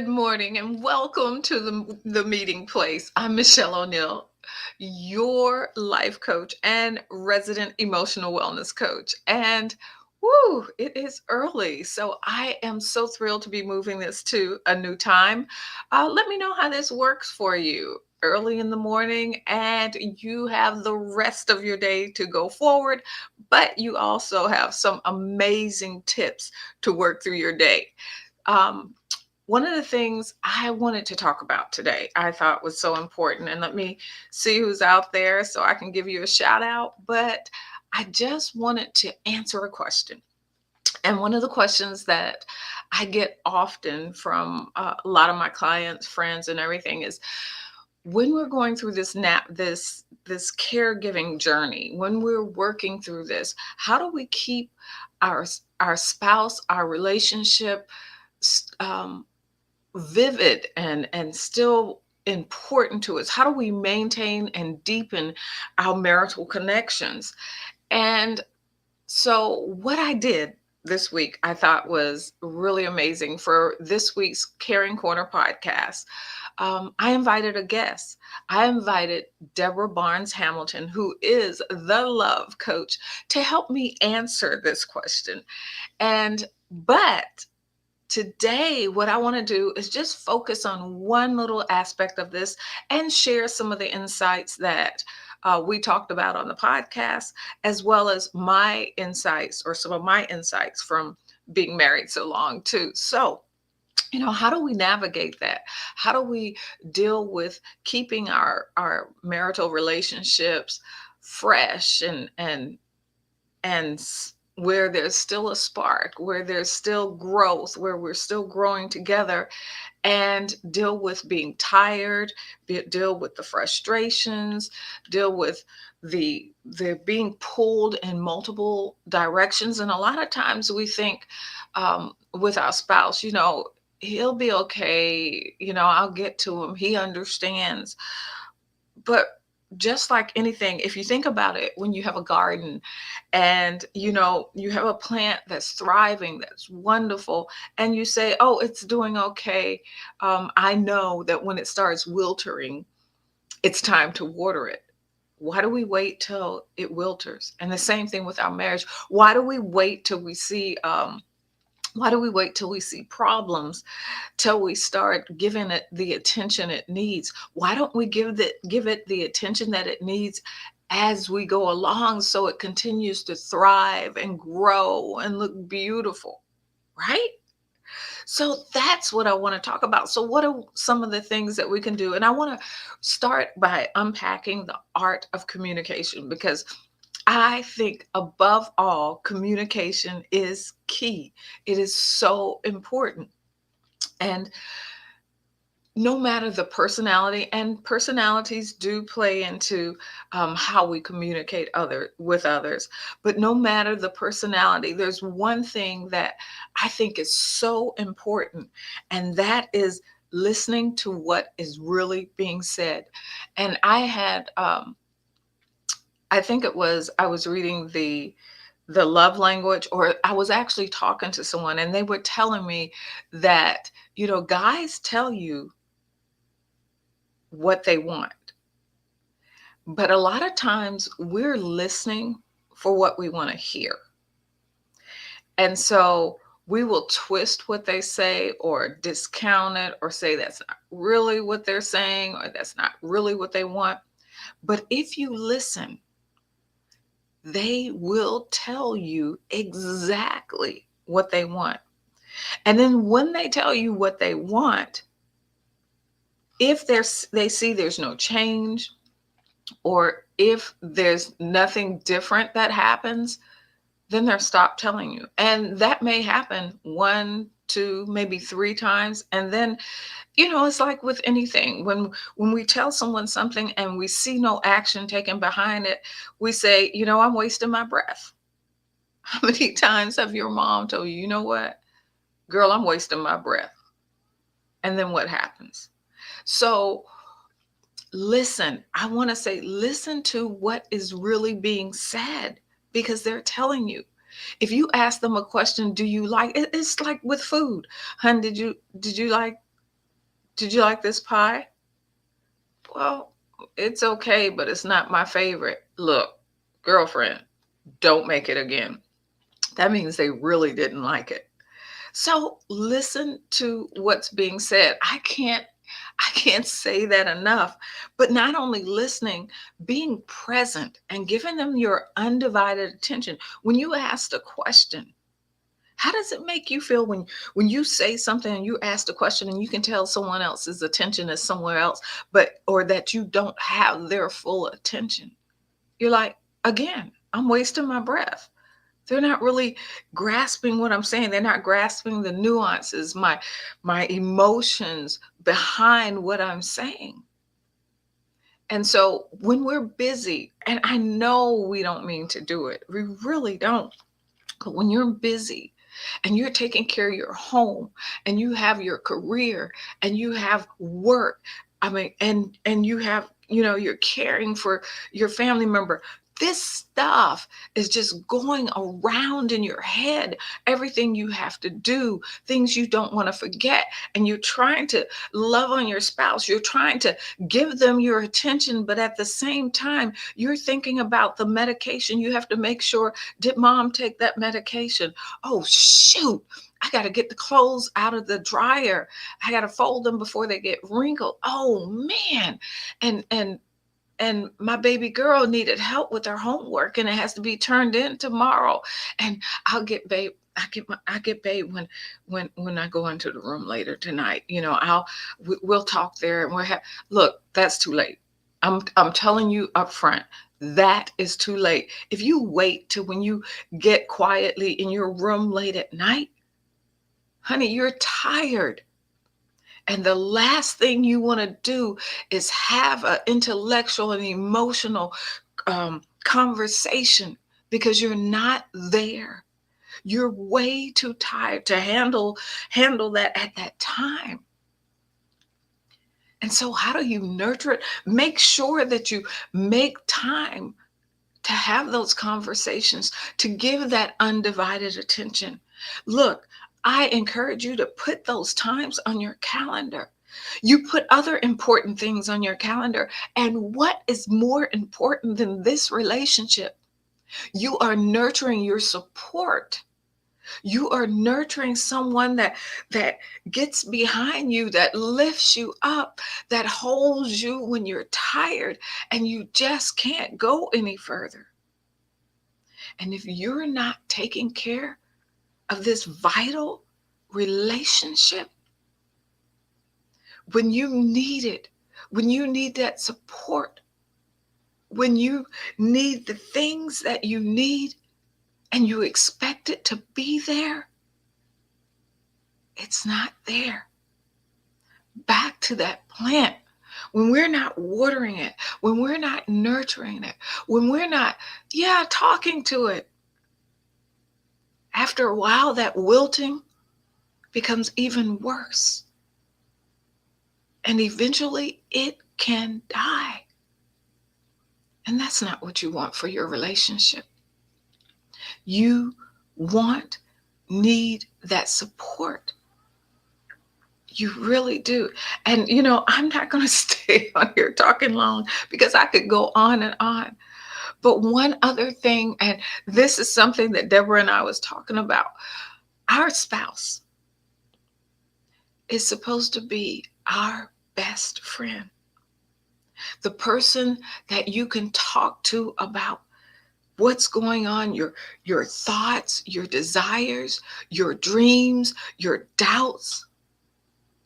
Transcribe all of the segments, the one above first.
Good morning and welcome to the meeting place. I'm Michelle O'Neill, your life coach and resident emotional wellness coach. And woo, it is early. So I am so thrilled to be moving this to a new time. Let me know how this works for you. Early in the morning, and you have the rest of your day to go forward, but you also have some amazing tips to work through your day. Um, One of the things I wanted to talk about today, I thought was so important, and let me see who's out there so I can give you a shout out. But I just wanted to answer a question. And one of the questions that I get often from a lot of my clients, friends, and everything is when we're going through this caregiving journey, when we're working through this, how do we keep our spouse, our relationship, s- um, vivid and still important to us? How do we maintain and deepen our marital connections? And so what I did this week I thought was really amazing for this week's Caring Corner podcast. I invited a guest. I invited Deborah Barnes Hamilton, who is the love coach, to help me answer this question. And but today, what I want to do is just focus on one little aspect of this and share some of the insights that we talked about on the podcast, as well as my insights or some of my insights from being married so long, too. So, how do we navigate that? How do we deal with keeping our marital relationships fresh and where there's still a spark, where there's still growth, where we're still growing together, and deal with being tired, deal with the frustrations, deal with the being pulled in multiple directions. And a lot of times we think with our spouse, he'll be okay, I'll get to him, he understands. But just like anything, if you think about it, when you have a garden and you have a plant that's thriving, that's wonderful, and you say, oh, it's doing okay, I know that when it starts wilting, it's time to water it. Why do we wait till it wilters? And the same thing with our marriage. Why do we wait till we see problems, till we start giving it the attention it needs? Why don't we give it the attention that it needs as we go along, so it continues to thrive and grow and look beautiful, right? So that's what I want to talk about. So what are some of the things that we can do? And I want to start by unpacking the art of communication, because I think above all, communication is key. It is so important. And no matter the personality, and personalities do play into how we communicate with others, but no matter the personality, there's one thing that I think is so important, and that is listening to what is really being said. And I think it was, I was reading the love language, or I was actually talking to someone and they were telling me that, guys tell you what they want. But a lot of times we're listening for what we want to hear. And so we will twist what they say or discount it or say that's not really what they're saying or that's not really what they want. But if you listen, they will tell you exactly what they want. And then when they tell you what they want, if they see there's no change, or if there's nothing different that happens, then they'll stop telling you. And that may happen one, two, maybe three times. And then, it's like with anything. When we tell someone something and we see no action taken behind it, we say, I'm wasting my breath. How many times have your mom told you, you know what, girl, I'm wasting my breath? And then what happens? So listen, I want to say, listen to what is really being said, because they're telling you. If you ask them a question, do you like it? It's like with food. Hun, did you like Did you like this pie? Well, it's okay, but it's not my favorite. Look, girlfriend, don't make it again. That means they really didn't like it. So listen to what's being said. I can't say that enough. But not only listening, being present and giving them your undivided attention. When you ask a question, how does it make you feel when you say something and you ask a question and you can tell someone else's attention is somewhere else, but or that you don't have their full attention? You're like, again, I'm wasting my breath. They're not really grasping what I'm saying. They're not grasping the nuances, my emotions behind what I'm saying. And so when we're busy, and I know we don't mean to do it, we really don't. But when you're busy and you're taking care of your home and you have your career and you have work, I mean, and you have, you're caring for your family member. This stuff is just going around in your head. Everything you have to do, things you don't want to forget. And you're trying to love on your spouse. You're trying to give them your attention. But at the same time, you're thinking about the medication. You have to make sure, did mom take that medication? Oh, shoot. I got to get the clothes out of the dryer. I got to fold them before they get wrinkled. Oh man. And my baby girl needed help with her homework and it has to be turned in tomorrow. And I get babe when I go into the room later tonight. We'll talk there and we'll have, look, that's too late. I'm telling you up front, that is too late. If you wait till when you get quietly in your room late at night, honey, you're tired. And the last thing you want to do is have an intellectual and emotional conversation because you're not there. You're way too tired to handle that at that time. And so how do you nurture it? Make sure that you make time to have those conversations, to give that undivided attention. Look, I encourage you to put those times on your calendar. You put other important things on your calendar. And what is more important than this relationship? You are nurturing your support. You are nurturing someone that gets behind you, that lifts you up, that holds you when you're tired and you just can't go any further. And if you're not taking care of this vital relationship, when you need it, when you need that support, when you need the things that you need and you expect it to be there, it's not there. Back to that plant. When we're not watering it, when we're not nurturing it, when we're not, talking to it, after a while, that wilting becomes even worse. And eventually it can die. And that's not what you want for your relationship. You need that support. You really do. And, I'm not going to stay on here talking long because I could go on and on. But one other thing, and this is something that Deborah and I was talking about, our spouse is supposed to be our best friend. The person that you can talk to about what's going on, your thoughts, your desires, your dreams, your doubts,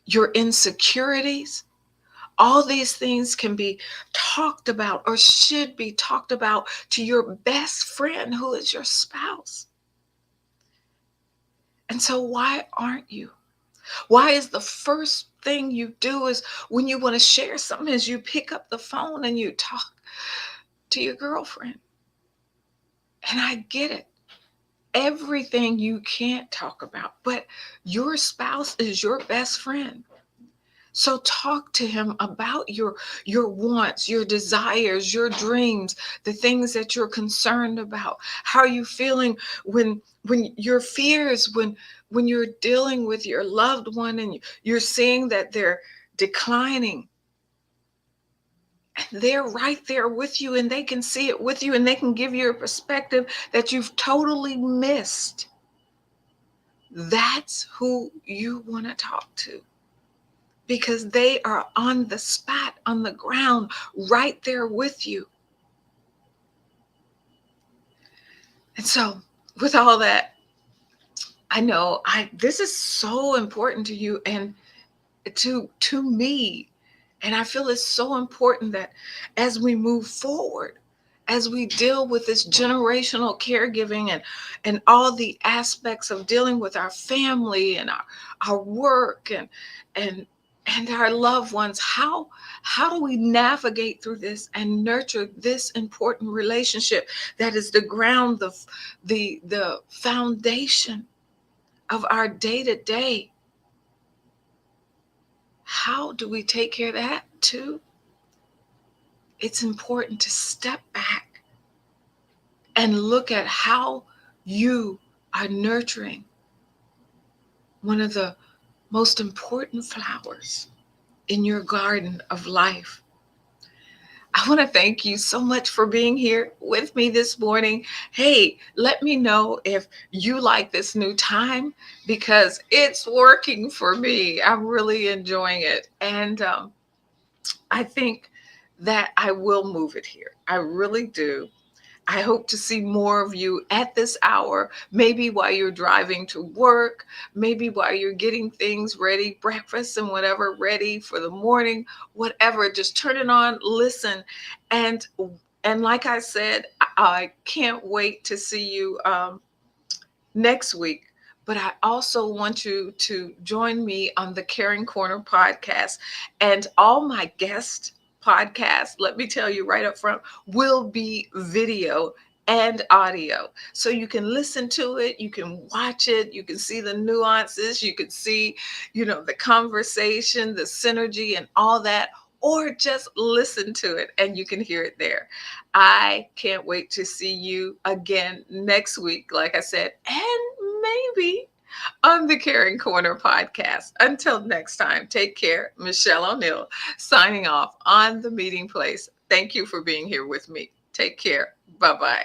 your insecurities. All these things can be talked about or should be talked about to your best friend who is your spouse. And so why aren't you? Why is the first thing you do is when you want to share something is you pick up the phone and you talk to your girlfriend? And I get it. Everything you can't talk about, but your spouse is your best friend. So talk to him about your wants, your desires, your dreams, the things that you're concerned about. How are you feeling when your fears when you're dealing with your loved one and you're seeing that they're declining. And they're right there with you, and they can see it with you, and they can give you a perspective that you've totally missed. That's who you want to talk to, because they are on the spot, on the ground, right there with you. And so, with all that, I know this is so important to you and to me. And I feel it's so important that as we move forward, as we deal with this generational caregiving and all the aspects of dealing with our family and our work and and our loved ones, how do we navigate through this and nurture this important relationship that is the ground, the foundation of our day to day? How do we take care of that too? It's important to step back and look at how you are nurturing one of the most important flowers in your garden of life. I want to thank you so much for being here with me this morning. Hey, let me know if you like this new time, because it's working for me. I'm really enjoying it. And I think that I will move it here. I really do. I hope to see more of you at this hour, maybe while you're driving to work, maybe while you're getting things ready, breakfast and whatever ready for the morning, whatever. Just turn it on, listen. And and like I said, I can't wait to see you next week. But I also want you to join me on the Caring Corner podcast, and all my guest podcasts, let me tell you right up front, will be video and audio. So you can listen to it, you can watch it, you can see the nuances, you can see, the conversation, the synergy and all that, or just listen to it and you can hear it there. I can't wait to see you again next week, like I said, and maybe on the Caring Corner podcast. Until next time, take care. Michelle O'Neill signing off on the meeting place. Thank you for being here with me. Take care. Bye bye.